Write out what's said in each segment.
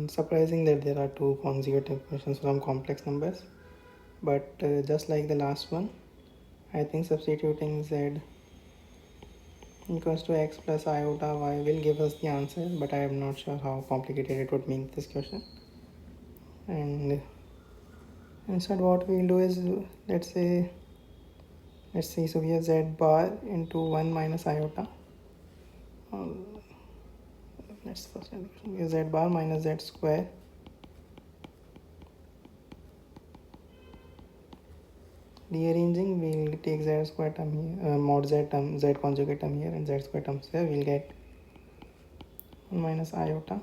Surprising that there are two consecutive equations from complex numbers, but just like the last one, I think substituting z equals to x plus iota y will give us the answer, but I am not sure how complicated it would make this question. And instead what we'll do is, let's see, so we have z bar into 1 minus iota. Let's first use z bar minus z square rearranging. We'll take z square term here, mod z term, z conjugate term here, and z square terms here. We'll get 1 minus iota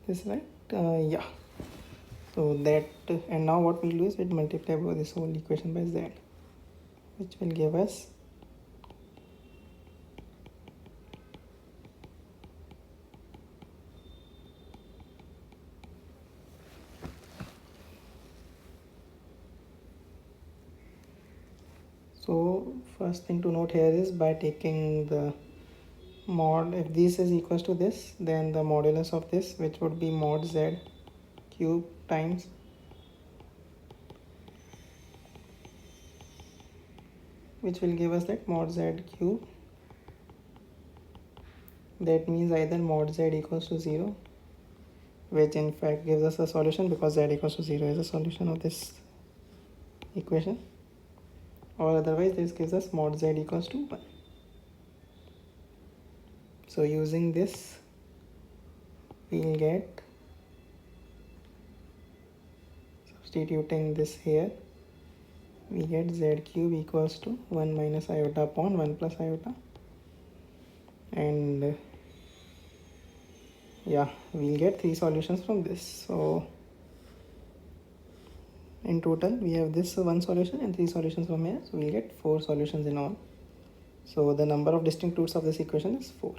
this, right? Yeah, so that, and now what we'll do is we'll multiply both this whole equation by z, which will give us so first thing to note here is, by taking the mod, if this is equals to this, then the modulus of this, which would be mod z cube times which will give us that mod z cube. That means either mod z equals to 0, which in fact gives us a solution because z equals to 0 is a solution of this equation, or otherwise this gives us mod z equals to 1. So using this we'll get, substituting this here, we get z cube equals to 1 minus iota upon 1 plus iota, and yeah, we'll get 3 solutions from this. So in total we have this 1 solution and 3 solutions from here, so we'll get 4 solutions in all. So the number of distinct roots of this equation is 4.